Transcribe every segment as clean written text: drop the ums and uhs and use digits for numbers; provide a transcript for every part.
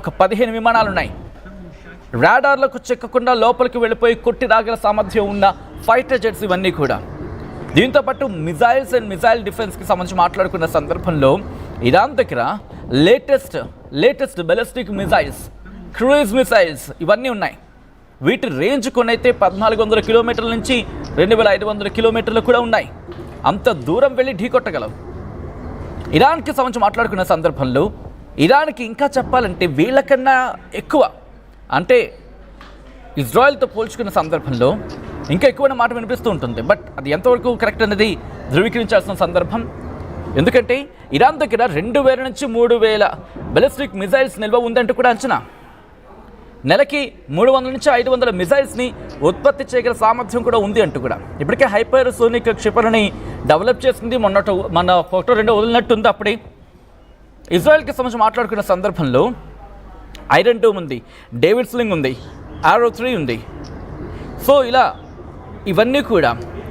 ఒక 15 విమానాలు ఉన్నాయి. రాడార్లకు చిక్కకుండా లోపలికి వెళ్ళిపోయి కొట్టి రాగల సామర్థ్యం ఉన్న ఫైటర్ జెట్స్ ఇవన్నీ కూడా. దీంతో పాటు మిజైల్స్ అండ్ మిజైల్ డిఫెన్స్కి సంబంధించి మాట్లాడుకున్న సందర్భంలో ఇరాన్ దగ్గర లేటెస్ట్ బెలిస్టిక్ మిజైల్స్, క్రూయిజ్ మిసైల్స్ ఇవన్నీ ఉన్నాయి. వీటి రేంజ్ కొనైతే 1400 కిలోమీటర్ల నుంచి 2500 కిలోమీటర్లు కూడా ఉన్నాయి. అంత దూరం వెళ్ళి ఢీకొట్టగలవు. ఇరాన్కి సంబంధించి మాట్లాడుకున్న సందర్భంలో ఇరాన్కి ఇంకా చెప్పాలంటే వీళ్ళకన్నా ఎక్కువ, అంటే ఇజ్రాయెల్తో పోల్చుకున్న సందర్భంలో ఇంకా ఎక్కువ మాట వినిపిస్తూ ఉంటుంది. బట్ అది ఎంతవరకు కరెక్ట్ అనేది ధృవీకరించాల్సిన సందర్భం. ఎందుకంటే ఇరాన్ దగ్గర 2000 నుంచి 3000 బెలిస్టిక్ మిజైల్స్ నిల్వ ఉందంటూ కూడా అంచనా. నెలకి 300 నుంచి 500 మిజైల్స్ని ఉత్పత్తి చేయగల సామర్థ్యం కూడా ఉంది అంటూ కూడా. ఇప్పటికే హైపర్సోనిక్ క్షిపణిని డెవలప్ చేసింది. మన ఫోటో 2 వదిలినట్టుంది. అప్పుడే ఇజ్రాయెల్కి సంబంధించి మాట్లాడుకున్న సందర్భంలో ఐరన్ డోమ్ ఉంది, డేవిడ్ స్లింగ్ ఉంది, ఆరో 3 ఉంది. సో ఇలా ఇవన్నీ కూడా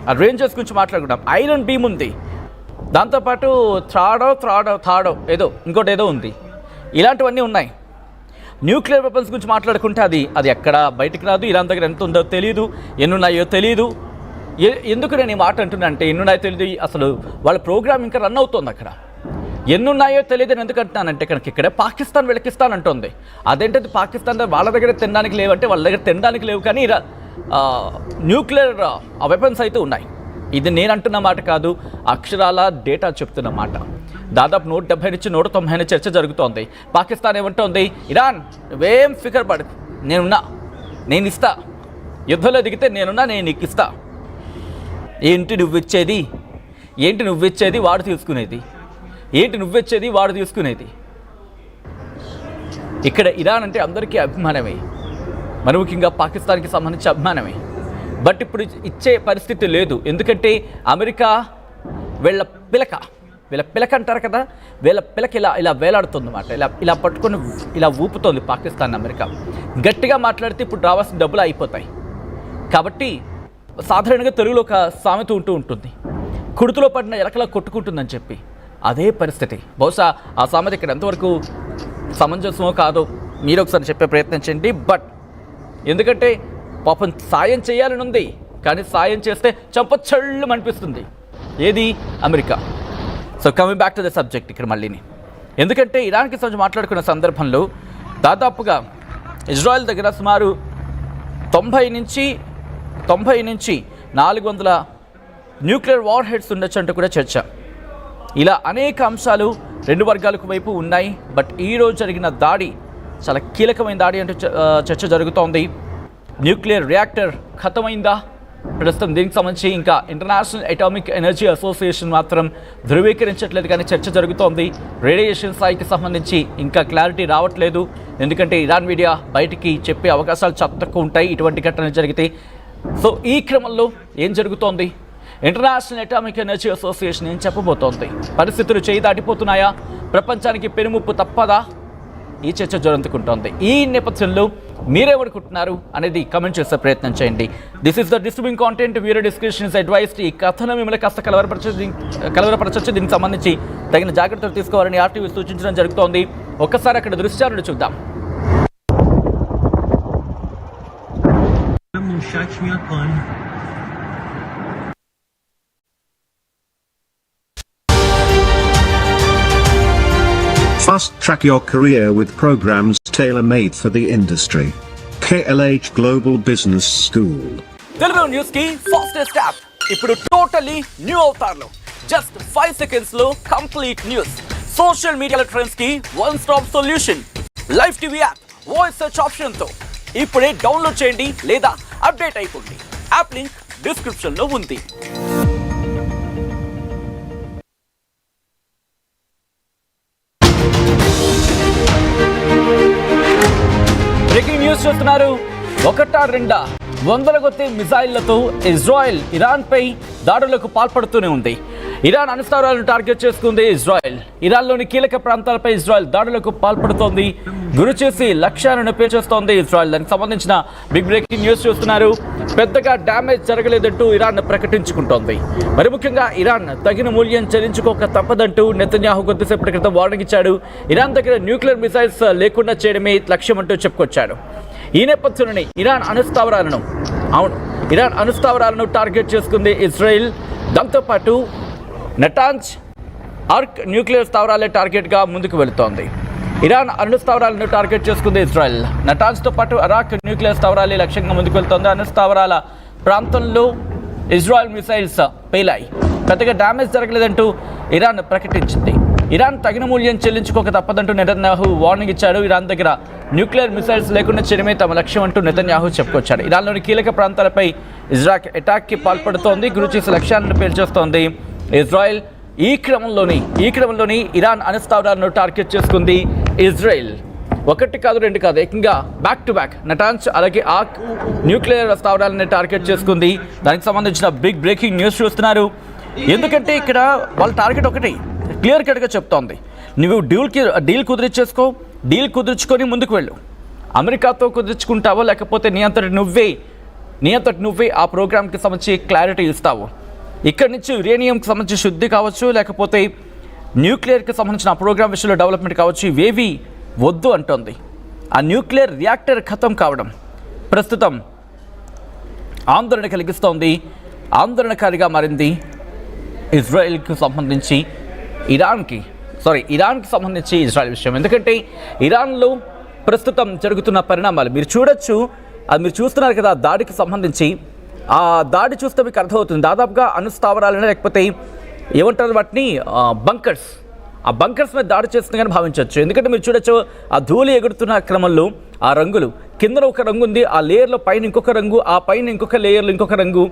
ఆ రేంజర్స్ గురించి మాట్లాడుకుంటాం. ఐరన్ బీమ్ ఉంది, దాంతోపాటు థాడో ఇంకోటి ఏదో ఉంది. ఇలాంటివన్నీ ఉన్నాయి. న్యూక్లియర్ వెపన్స్ గురించి మాట్లాడుకుంటే అది ఎక్కడ బయటికి రాదు. ఇరాన్ దగ్గర ఎంత ఉందో తెలియదు, ఎన్నున్నాయో తెలియదు. ఎందుకు నేను ఈ మాట అంటున్నా అంటే ఎన్నున్నాయో తెలియదు. అసలు వాళ్ళ ప్రోగ్రామ్ ఇంకా రన్ అవుతుంది అక్కడ. ఎన్నున్నాయో తెలియదు అని ఎందుకు అంటున్నానంటే ఇక్కడే పాకిస్తాన్ వెలికిస్తాన్ అంటుంది. అదేంటది పాకిస్తాన్ వాళ్ళ దగ్గర తినడానికి లేవంటే వాళ్ళ దగ్గర తినడానికి లేవు, కానీ న్యూక్లియర్ వెపన్స్ అయితే ఉన్నాయి. ఇది నేను అంటున్న మాట కాదు, అక్షరాల డేటా చెప్తున్న మాట. దాదాపు 170 నుంచి 190 చర్చ జరుగుతోంది. పాకిస్తాన్ ఏమంటోంది, ఇరాన్ నువ్వేం ఫికర్ పడకు, నేను ఇస్తా, యుద్ధంలో దిగితే నేను నీకు ఇస్తా. ఏంటి నువ్విచ్చేది వాడు తీసుకునేది, వాడు తీసుకునేది. ఇక్కడ ఇరాన్ అంటే అందరికీ అభిమానమే, మరి ముఖ్యంగా పాకిస్తాన్కి సంబంధించి అభిమానమే. బట్ ఇప్పుడు ఇచ్చే పరిస్థితి లేదు. ఎందుకంటే అమెరికా వీళ్ళ పిలక అంటారు కదా, వీళ్ళ పిలక ఇలా వేలాడుతుంది అన్నమాట. ఇలా పట్టుకొని ఇలా ఊపుతోంది పాకిస్తాన్ అమెరికా. గట్టిగా మాట్లాడితే ఇప్పుడు రావాల్సిన డబ్బులు అయిపోతాయి. కాబట్టి సాధారణంగా తెలుగులో ఒక సామెత ఉంటుంది, కుడుతులో పడిన ఎలకలా కొట్టుకుంటుందని చెప్పి. అదే పరిస్థితి. బహుశా ఆ సామెత ఇక్కడ ఎంతవరకు సమంజసమో కాదో మీరు ఒకసారి చెప్పే ప్రయత్నం చేయండి. బట్ ఎందుకంటే పాపం సాయం చేయాలని ఉంది, కానీ సాయం చేస్తే చంపచ్చళ్ళు అనిపిస్తుంది. ఏది? America. So coming back to the subject ఇక్కడ మళ్ళీని. ఎందుకంటే ఇరాన్కి సంబంధించి మాట్లాడుకున్న సందర్భంలో దాదాపుగా ఇజ్రాయెల్ దగ్గర సుమారు 90 నుంచి 400 న్యూక్లియర్ వార్ హెడ్స్ ఉండొచ్చు అంటూ కూడా చర్చ. ఇలా అనేక అంశాలు రెండు వర్గాలకు వైపు ఉన్నాయి. బట్ ఈరోజు జరిగిన దాడి చాలా కీలకమైన దాడి అంటూ చర్చ జరుగుతోంది. న్యూక్లియర్ రియాక్టర్ ఖతమైందా? ప్రస్తుతం దీనికి సంబంధించి ఇంకా ఇంటర్నేషనల్ అటామిక్ ఎనర్జీ అసోసియేషన్ మాత్రం ధృవీకరించట్లేదు, కానీ చర్చ జరుగుతోంది. రేడియేషన్ స్థాయికి సంబంధించి ఇంకా క్లారిటీ రావట్లేదు. ఎందుకంటే ఇరాన్ మీడియా బయటికి చెప్పే అవకాశాలు చాలా తక్కువ ఉంటాయి ఇటువంటి ఘటనలు జరిగితే. సో ఈ క్రమంలో ఏం జరుగుతోంది? ఇంటర్నేషనల్ అటామిక్ ఎనర్జీ అసోసియేషన్ ఏం చెప్పబోతోంది? పరిస్థితులు చేయి దాటిపోతున్నాయా? ప్రపంచానికి పెనుముప్పు తప్పదా? ఈ చర్చ జరుగుతుంటోంది. ఈ నేపథ్యంలో మీరేమనుకుంటున్నారు అనేది కమెంట్ చేసే ప్రయత్నం చేయండి. This is the disturbing content, video description is advised. ఈ కథను మిమ్మల్ని కాస్త కలవరపరచవచ్చు. దీనికి సంబంధించి తగిన జాగ్రత్తలు తీసుకోవాలని ఆర్టీవీ సూచించడం జరుగుతోంది. ఒక్కసారి అక్కడ దృశ్యాలను చూద్దాం. Fast track your career with programs tailor-made for the industry. KLH Global Business School. Telugu news కి ఫాస్టెస్ట్ యాప్ ఇప్పుడు టోటలీ న్యూ అవతార్లో. జస్ట్ 5 seconds లో complete news, social media trends కి one stop solution, live TV app, voice search option తో ఇప్పుడే download చేయండి లేదా update అయిపోండి. యాప్ లింక్ డిస్క్రిప్షన్ లో ఉంది. బ్రేకింగ్ న్యూస్ చూస్తున్నారు. 1-2 వందల కొద్ది మిజైళ్లతో ఇజ్రాయెల్ ఇరాన్పై దాడులకు పాల్పడుతూనే ఉంది. ఇరాన్ అణుస్థావరాలను టార్గెట్ చేసుకుంది ఇజ్రాయెల్. ఇరాన్లోని కీలక ప్రాంతాలపై ఇజ్రాయెల్ దాడులకు పాల్పడుతోంది. గురి చేసి లక్ష్యాలను పేర్చేస్తోంది ఇజ్రాయెల్. దానికి సంబంధించిన బిగ్ బ్రేకింగ్ న్యూస్ చూస్తున్నారు. పెద్దగా డ్యామేజ్ జరగలేదంటూ ఇరాన్ ప్రకటించుకుంటోంది. మరి ముఖ్యంగా ఇరాన్ తగిన మూల్యం చెల్లించుకోక తప్పదంటూ నెతన్యాహు కొద్దిసేపటి క్రితం వార్నింగ్ ఇచ్చాడు. ఇరాన్ దగ్గర న్యూక్లియర్ మిసైల్స్ లేకుండా చేయడమే లక్ష్యం అంటూ చెప్పుకొచ్చాడు. ఈ నేపథ్యంలోనే ఇరాన్ అణుస్థావరాలను టార్గెట్ చేసుకుంది ఇజ్రాయెల్. దాంతోపాటు నటాంజ్ ఆర్క్ న్యూక్లియర్ స్థావరాలే టార్గెట్గా ముందుకు వెళుతోంది. ఇరాన్ అణుస్థావరాలను టార్గెట్ చేసుకుంది ఇజ్రాయెల్. నటాన్స్తో పాటు అరాక్ న్యూక్లియర్ స్థావరాలే లక్ష్యంగా ముందుకు వెళ్తోంది. అణుస్థావరాల ప్రాంతంలో ఇజ్రాయెల్ మిసైల్స్ పేలాయి. పెద్దగా డ్యామేజ్ జరగలేదంటూ ఇరాన్ ప్రకటించింది. ఇరాన్ తగిన మూల్యం చెల్లించుకోక తప్పదంటూ నెతన్యాహు వార్నింగ్ ఇచ్చాడు. ఇరాన్ దగ్గర న్యూక్లియర్ మిసైల్స్ లేకుండా చేయడమే తమ లక్ష్యం అంటూ నెతన్యాహు చెప్పుకొచ్చాడు. ఇరాన్లోని కీలక ప్రాంతాలపై ఇజ్రాయెల్ అటాక్కి పాల్పడుతోంది. గురి చేసి లక్ష్యాలను పేల్చేస్తోంది ఇజ్రాయెల్. ఈ క్రమంలోని ఇరాన్ అణుస్థావరాలను టార్గెట్ చేసుకుంది ఇజ్రాయెల్. ఒకటి కాదు, రెండు కాదు, ఏకంగా బ్యాక్ టు బ్యాక్ నటాన్స్ అలాగే ఆర్క్ న్యూక్లియర్ స్థావరాలను టార్గెట్ చేసుకుంది. దానికి సంబంధించిన బిగ్ బ్రేకింగ్ న్యూస్ చూస్తున్నారు. ఎందుకంటే ఇక్కడ వాళ్ళ టార్గెట్ ఒకటి క్లియర్ కట్గా చెప్తోంది. నువ్వు డీల్ కుదుర్చుకొని ముందుకు వెళ్ళు. అమెరికాతో కుదుర్చుకుంటావో లేకపోతే నీ అంతటి నువ్వే ఆ ప్రోగ్రామ్కి సంబంధించి క్లారిటీ ఇస్తావు. ఇక్కడి నుంచి యురేనియంకి సంబంధించి శుద్ధి కావచ్చు, లేకపోతే న్యూక్లియర్కి సంబంధించిన ప్రోగ్రామ్ విషయంలో డెవలప్మెంట్ కావచ్చు, ఇవేవి వద్దు అంటోంది. ఆ న్యూక్లియర్ రియాక్టర్ ఖతం కావడం ప్రస్తుతం ఆందోళన కలిగిస్తోంది. ఆందోళనకారిగా మారింది ఇజ్రాయెల్కి సంబంధించి ఇరాన్కి సంబంధించి ఇజ్రాయెల్ విషయం. ఎందుకంటే ఇరాన్లో ప్రస్తుతం జరుగుతున్న పరిణామాలు మీరు చూస్తున్నారు కదా. దాడికి సంబంధించి ఆ దాడి చూస్తే మీకు అర్థమవుతుంది. దాదాపుగా అణుస్థావరాలనే లేకపోతే ఏమంటారు వాటిని బంకర్స్ మీద దాడి చేస్తుందని భావించవచ్చు. ఎందుకంటే మీరు చూడొచ్చు ఆ ధూళి ఎగురుతున్న క్రమంలో ఆ రంగులు కింద ఒక రంగు ఉంది, ఆ లేయర్లో పైన ఇంకొక రంగు, ఆ పైన ఇంకొక లేయర్లో ఇంకొక రంగు.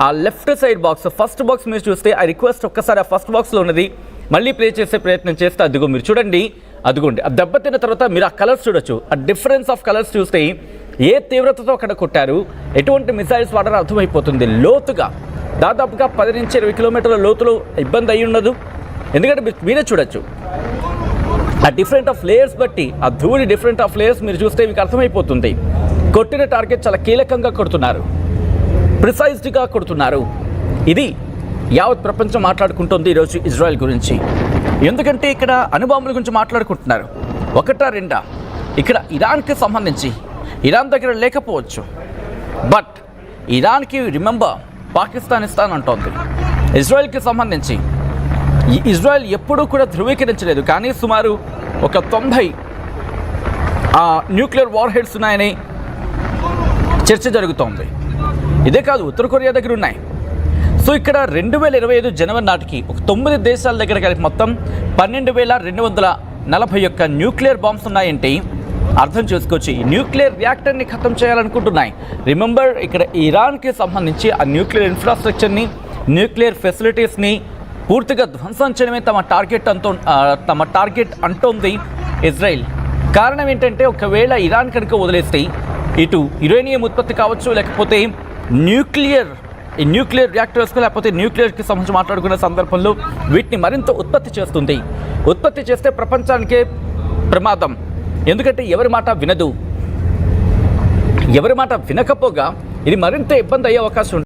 ఆ లెఫ్ట్ సైడ్ ఫస్ట్ బాక్స్ మీరు చూస్తే ఆ రిక్వెస్ట్ ఒక్కసారి ఆ ఫస్ట్ బాక్స్లో ఉన్నది మళ్ళీ ప్లే చేసే ప్రయత్నం చేస్తే అదిగో మీరు చూడండి, అదిగోండి ఆ దెబ్బతిన్న తర్వాత మీరు ఆ కలర్స్ చూడొచ్చు. ఆ డిఫరెన్స్ ఆఫ్ కలర్స్ చూస్తే ఏ తీవ్రతతో అక్కడ కొట్టారు, ఎటువంటి మిసైల్స్ వాడారో అర్థమైపోతుంది. లోతుగా దాదాపుగా 10 నుంచి 20 కిలోమీటర్ల లోతులో ఇబ్బంది అయి ఉండదు. ఎందుకంటే మీరే చూడొచ్చు ఆ డిఫరెంట్ ఆఫ్ లేయర్స్ బట్టి, ఆ ధూళి డిఫరెంట్ ఆఫ్ లేయర్స్ మీరు చూస్తే మీకు అర్థమైపోతుంది. కొట్టిన టార్గెట్ చాలా కీలకంగా కొడుతున్నారు, ప్రిసైజ్డ్గా కొడుతున్నారు. ఇది యావత్ ప్రపంచం మాట్లాడుకుంటుంది ఈరోజు ఇజ్రాయెల్ గురించి. ఎందుకంటే ఇక్కడ అణుబాంబుల గురించి మాట్లాడుకుంటున్నారు. ఒకటా రెండా ఇక్కడ ఇరాన్కి సంబంధించి ఇరాన్ దగ్గర లేకపోవచ్చు, బట్ ఇరాన్కి రిమెంబర్ పాకిస్తాన్ ఇస్తానంటోంది. ఇజ్రాయెల్కి సంబంధించి ఇజ్రాయెల్ ఎప్పుడూ కూడా ధృవీకరించలేదు, కానీ సుమారు ఒక 90 న్యూక్లియర్ వార్ హెడ్స్ ఉన్నాయని చర్చ జరుగుతోంది. ఇదే కాదు, ఉత్తర కొరియా దగ్గర ఉన్నాయి. సో ఇక్కడ 2025 జనవరి నాటికి ఒక 9 దేశాల దగ్గర కలిపి మొత్తం 12,241 న్యూక్లియర్ బాంబ్స్ ఉన్నాయంటే అర్థం చేసుకోవచ్చు. ఈ న్యూక్లియర్ రియాక్టర్ని ఖతం చేయాలనుకుంటున్నాయి. రిమెంబర్ ఇక్కడ ఇరాన్కి సంబంధించి ఆ న్యూక్లియర్ ఇన్ఫ్రాస్ట్రక్చర్ని, న్యూక్లియర్ ఫెసిలిటీస్ని పూర్తిగా ధ్వంసం చేయడమే తమ టార్గెట్ అంటోంది ఇజ్రాయెల్. కారణం ఏంటంటే ఒకవేళ ఇరాన్ కనుక వదిలేస్తే ఇటు యురేనియం ఉత్పత్తి కావచ్చు, లేకపోతే న్యూక్లియర్ రియాక్టర్స్కు లేకపోతే న్యూక్లియర్కి సంబంధించి మాట్లాడుకునే సందర్భంలో వీటిని మరింత ఉత్పత్తి చేస్తే ప్రపంచానికే ప్రమాదం. ఎందుకంటే ఎవరి మాట వినకపోగా ఇది మరింత ఇబ్బంది అయ్యే అవకాశం ఉంటుంది.